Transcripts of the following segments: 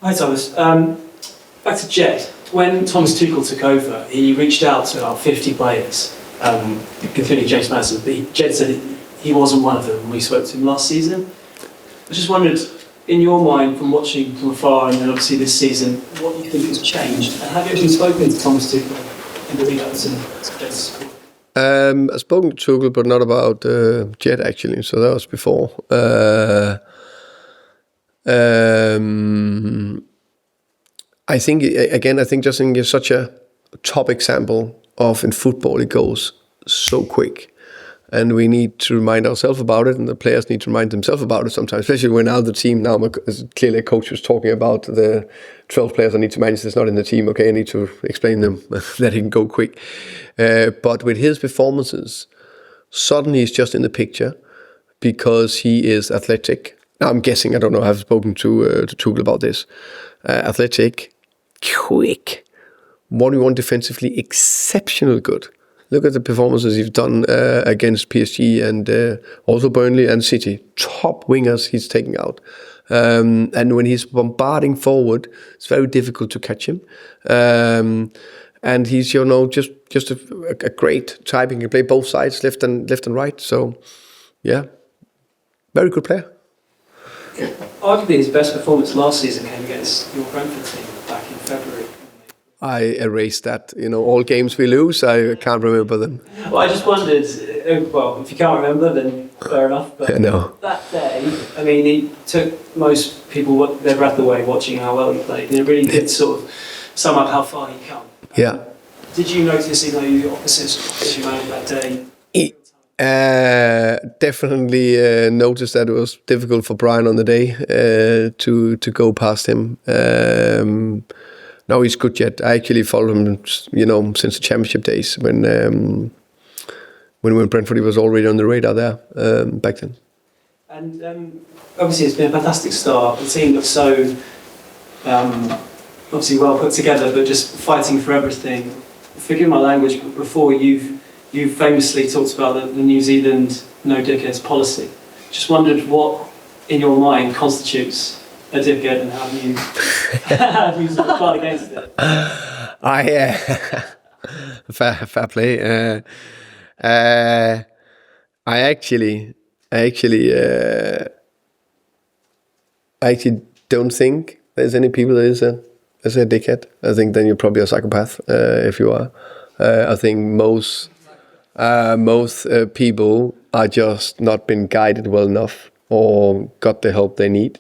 Hi Thomas. Back to Djed. When Thomas Tuchel took over, he reached out to about 50 players, including Djed Spence. But Djed said he wasn't one of them when we spoke to him last season. I just wondered, in your mind, from watching from afar and then obviously this season, what you think has changed? And have you actually spoken to Thomas Tuchel in the lead-up to Djed's? I've spoken to Tuchel, but not about Djed actually, so that was before. I think just think it's such a top example of in football it goes so quick, and we need to remind ourselves about it, and the players need to remind themselves about it sometimes, especially when now the team, clearly a coach was talking about the 12 players I need to manage that's not in the team, okay, I need to explain them that it can go quick. But with his performances, suddenly he's just in the picture because he is athletic. Now I'm guessing, I don't know, I have spoken to Tuchel about this. Athletic, quick, 1v1 defensively, exceptional good. Look at the performances he's done against PSG and also Burnley and City. Top wingers he's taking out. And when he's bombarding forward, it's very difficult to catch him. And he's, just a great type. He can play both sides, left and right. So, yeah, very good player. Arguably his best performance last season came against your Brentford team back in February. I erased that. All games we lose, I can't remember them. Well, I just wondered, if you can't remember, then fair enough. But no. That day, I mean, he took most people their breath away watching how well he played. And it really did sort of sum up how far he come. Yeah. Did you notice, the opposite man that day? Definitely noticed that it was difficult for Brian on the day to go past him. No, he's good yet. I actually followed him, since the championship days when Brentford was already on the radar there back then. And obviously it's been a fantastic start. The team looks so obviously well put together, but just fighting for everything. Forgive my language, but before you've famously talked about the New Zealand no dickheads policy. Just wondered what, in your mind, constitutes a dickhead and how you sort of fight against it? Fair play. I actually don't think there's any people that is a dickhead. I think then you're probably a psychopath if you are. I think most people are just not been guided well enough or got the help they need.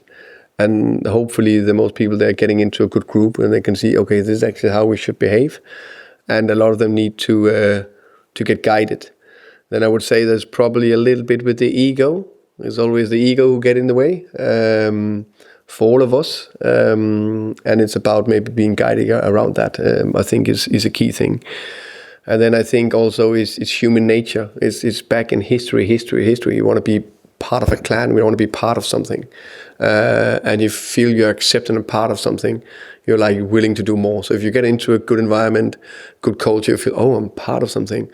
And hopefully the most people, they're getting into a good group and they can see, okay, this is actually how we should behave. And a lot of them need to get guided. Then I would say there's probably a little bit with the ego. There's always the ego who get in the way for all of us. And it's about maybe being guided around that, I think is a key thing. And then I think also it's human nature. It's back in history. You want to be part of a clan. We want to be part of something. And you feel you're accepted and part of something, you're like willing to do more. So if you get into a good environment, good culture, you feel, oh, I'm part of something.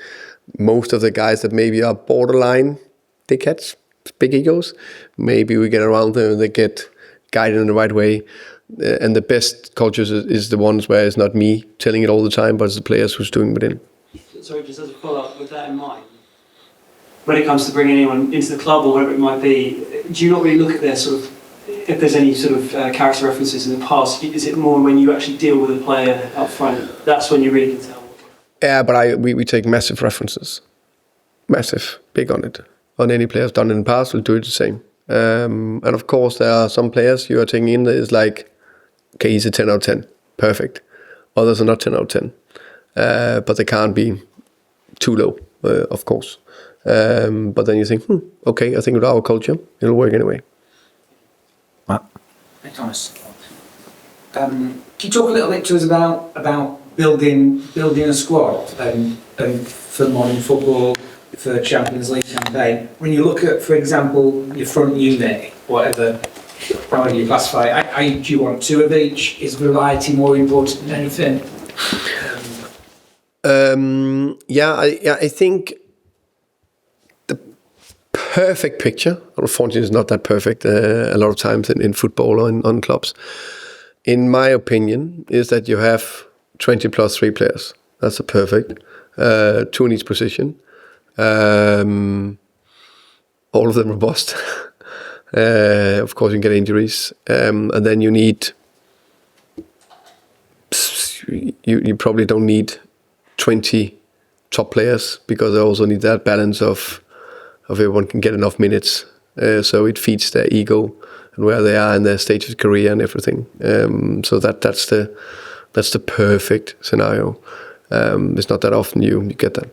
Most of the guys that maybe are borderline dickheads, big egos, maybe we get around them and they get guided in the right way. And the best cultures is the ones where it's not me telling it all the time, but it's the players who's doing it in. Sorry, just as a follow-up, with that in mind, when it comes to bringing anyone into the club or whatever it might be, do you not really look at their sort of, if there's any sort of character references in the past, is it more when you actually deal with a player up front, that's when you really can tell? Yeah, but we take massive references. Massive, big on it. On any players done in the past, we'll do it the same. And of course, there are some players you are taking in that is like, okay, he's a 10 out of 10, perfect. Others are not 10 out of 10, but they can't be too low, of course. But then you think, okay, I think with our culture, it'll work anyway. Hey Thomas, can you talk a little bit to us about building a squad and for modern football, for Champions League campaign? When you look at, for example, your front unit, however you classify it, do you want two of each? Is variety more important than anything? I think the perfect picture, unfortunately it's not that perfect a lot of times in football or on clubs, in my opinion, is that you have 20 plus 3 players. That's a perfect. 2 in each position. All of them robust. Of course, you can get injuries. And then you need... You probably don't need 20 top players, because I also need that balance of everyone can get enough minutes. So it feeds their ego and where they are in their stage of career and everything. So that's the perfect scenario. It's not that often you get that.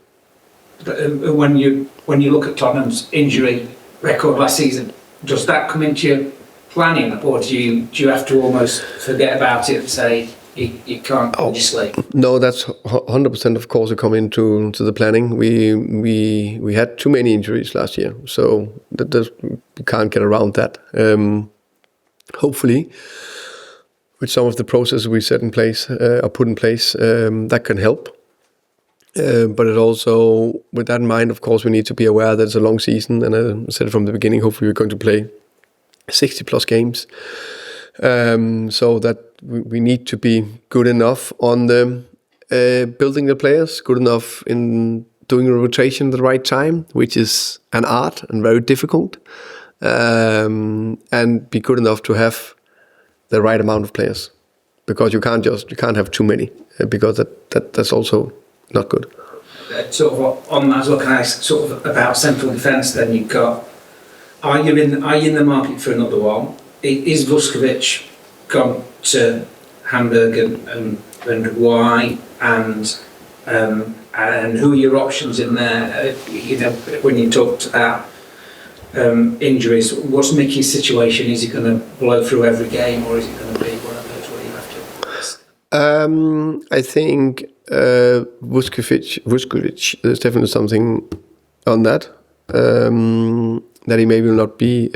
But when you look at Tottenham's injury record last season, does that come into your planning, or do you have to almost forget about it and say you can't legislate? No, that's 100%. Of course, it come into the planning. We had too many injuries last year, so you can't get around that. Hopefully, with some of the processes we set in place or put in place, that can help. But it also, with that in mind, of course, we need to be aware that it's a long season, and I said it from the beginning, hopefully we're going to play 60 plus games, so that we need to be good enough on the building the players, good enough in doing a rotation at the right time, which is an art and very difficult, and be good enough to have the right amount of players, because you can't have too many, because that's also not good. Sort of on that as well, can I sort of about central defence then, you've got, are you in the market for another one? Is Vuskovic gone to Hamburg, and why? And who are your options in there? When you talked about injuries, what's Mickey's situation? Is he going to blow through every game, or is it going to be one of those where you have to? I think Vuskovic, there's definitely something on that. That he maybe will not be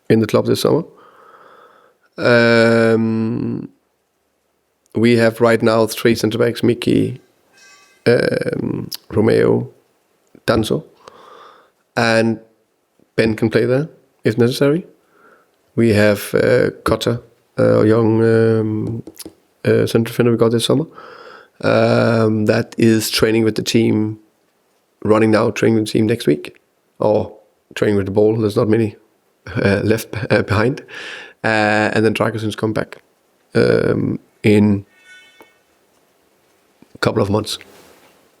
in the club this summer. We have right now 3 centre backs: Mickey, Romeo, Danso, and Ben can play there if necessary. We have Cotta, a young centre defender we got this summer, that is training with the team, running now, training with the team next week, or training with the ball. There's not many left behind. And then Dragason's come back in a couple of months.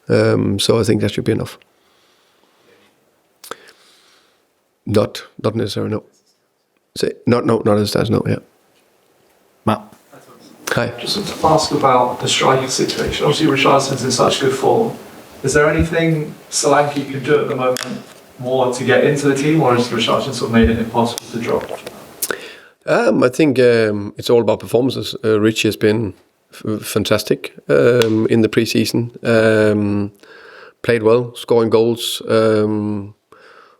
So I think that should be enough. Not necessarily, no. Not as stands, no, yeah. Matt. Hi. Just want to ask about the striking situation. Obviously, Richardson's in such good form. Is there anything Solanke can do at the moment more to get into the team, or has Richardson sort of made it impossible to drop? I think it's all about performances. Richie has been fantastic in the preseason. Played well, scoring goals.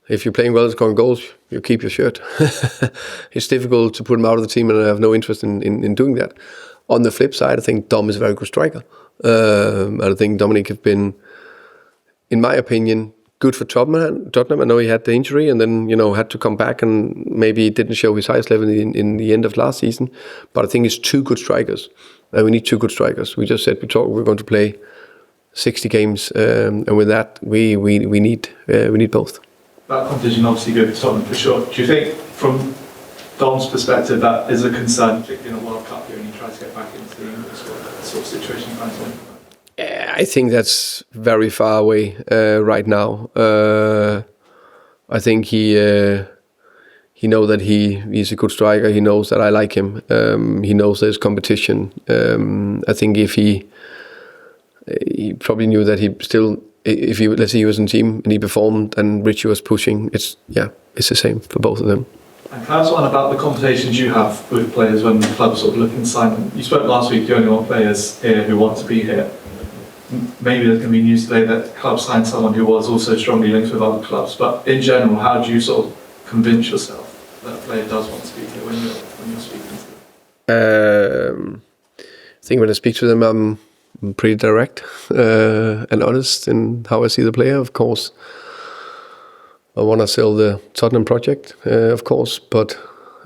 If you're playing well and scoring goals, you keep your shirt. It's difficult to put him out of the team, and I have no interest in doing that. On the flip side, I think Dom is a very good striker. I think Dominic have been, in my opinion, good for Tottenham. I know he had the injury and then, had to come back, and maybe didn't show his highest level in the end of last season. But I think it's 2 good strikers. We need 2 good strikers. We just said we're going to play 60 games, and with that, we need both. That competition obviously good for Tottenham for sure. Do you think, from Dom's perspective, that is a concern, particularly in a World Cup year, and he tries to get back into the English squad, that sort of situation you find? I think that's very far away right now. I think he knows that he's a good striker. He knows that I like him. He knows there's competition. I think if he probably knew that he still, if he, let's say he was in team and he performed and Richie was pushing, it's the same for both of them. And can I ask one about the conversations you have with players when the club's sort of looking to sign them? You spoke last week, you only want players here who want to be here. Maybe there's going to be news today that club signed someone who was also strongly linked with other clubs. But in general, how do you sort of convince yourself that a player does want to be here when you're speaking to them? I think when I speak to them, I'm pretty direct and honest in how I see the player. Of course, I want to sell the Tottenham project, of course, but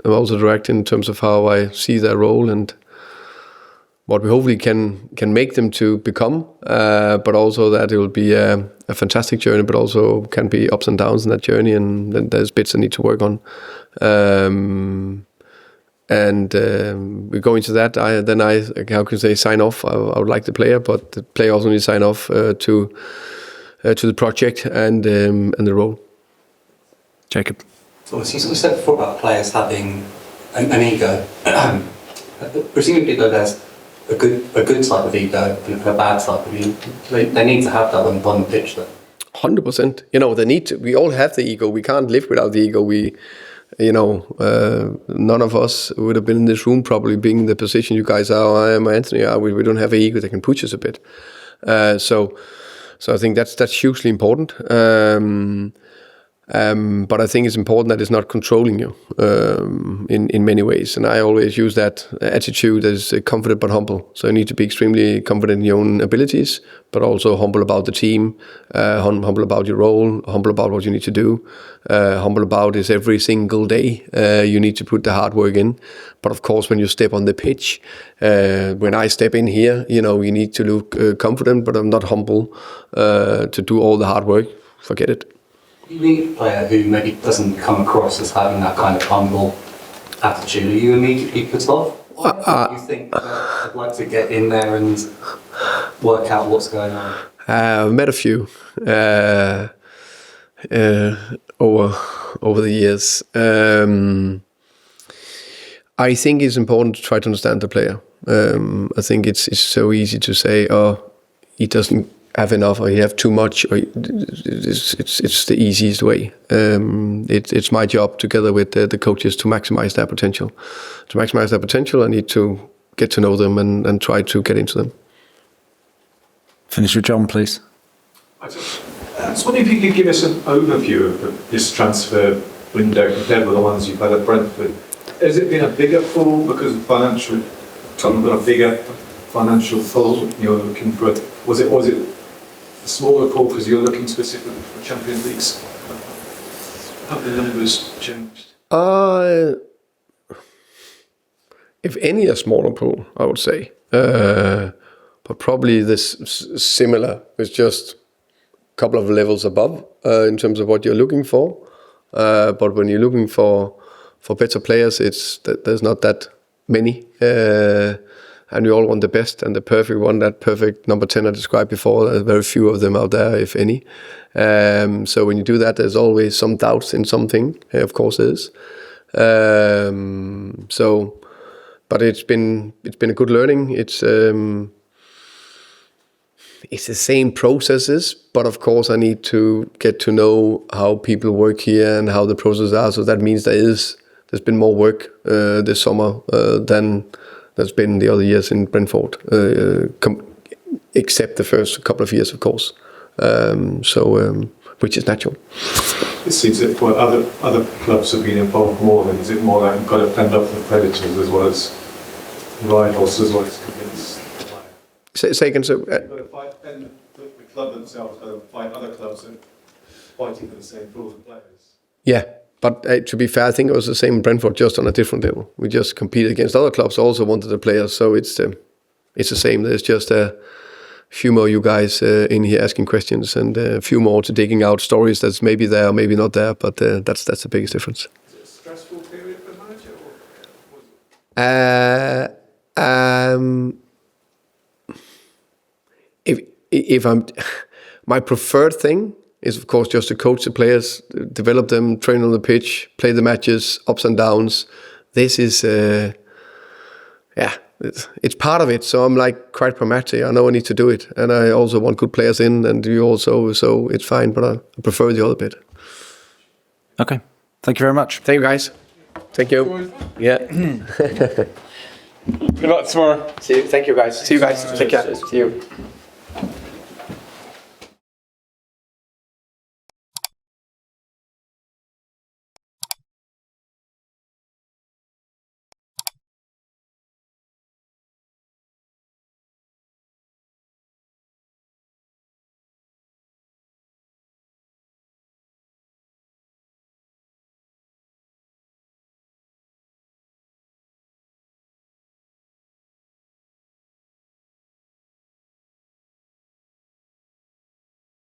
I'm also direct in terms of how I see their role and what we hopefully can make them to become, but also that it will be a fantastic journey, but also can be ups and downs in that journey, and then there's bits I need to work on. We go into that. How can I say, sign off? I would like the player, but the player also needs to sign off to the project and the role. Jacob. So you said before about players having an ego. Presumably, though, there's a good type of ego and a bad type of ego. They need to have that when on the pitch, though. 100%. They need to. We all have the ego. We can't live without the ego. None of us would have been in this room probably being in the position you guys are. I am Anthony. We don't have an ego that can push us a bit. So I think that's hugely important. But I think it's important that it's not controlling you in many ways. And I always use that attitude as confident but humble. So you need to be extremely confident in your own abilities, but also humble about the team, humble about your role, humble about what you need to do, humble about is every single day you need to put the hard work in. But of course, when you step on the pitch, when I step in here, you need to look confident, but I'm not humble to do all the hard work. Forget it. You meet a player who maybe doesn't come across as having that kind of humble attitude. Are you immediately put off? You think I'd like to get in there and work out what's going on? I've met a few over the years. I think it's important to try to understand the player. I think it's so easy to say, he doesn't have enough, or you have too much, or it's the easiest way. It's my job together with the coaches to maximize their potential. To maximize their potential, I need to get to know them and try to get into them. Finish with John, please. I was wondering if you could give us an overview of this transfer window compared with the ones you've had at Brentford. Has it been a bigger pool because of financial? Tottenham got a bigger financial pool. You're looking for it. Was it a smaller pool because you're looking specifically for Champions Leagues? Have the numbers changed? If any, a smaller pool, I would say. But probably this similar. It's just a couple of levels above in terms of what you're looking for. But when you're looking for better players, there's not that many. And we all want the best and the perfect one, that perfect number 10 I described before. There's very few of them out there, if any. So when you do that, there's always some doubts in something. Of course, there is. But it's been a good learning. It's the same processes, but of course I need to get to know how people work here and how the processes are. So that means there's been more work this summer than there's been the other years in Brentford, except the first couple of years, of course. Which is natural. It seems that other clubs have been involved more. Than is it more like you've got to fend off the predators as well as rivals as well as convince? Say again. So, the club themselves got to fight other clubs and fighting for the same pools of players. Yeah. But to be fair, I think it was the same in Brentford, just on a different level. We just competed against other clubs, also wanted the players, so it's the same. There's just a few more you guys in here asking questions, and a few more to digging out stories that's maybe there, maybe not there. But that's the biggest difference. Is it a stressful period for the manager? If I'm, my preferred thing is, of course, just to coach the players, develop them, train on the pitch, play the matches, ups and downs. This is, it's part of it. So I'm like quite pragmatic. I know I need to do it. And I also want good players in, and you also, so it's fine, but I prefer the other bit. Okay. Thank you very much. Thank you, guys. Thank you. Yeah. Good luck tomorrow. See you. Thank you, guys. See you guys. Take care. See you.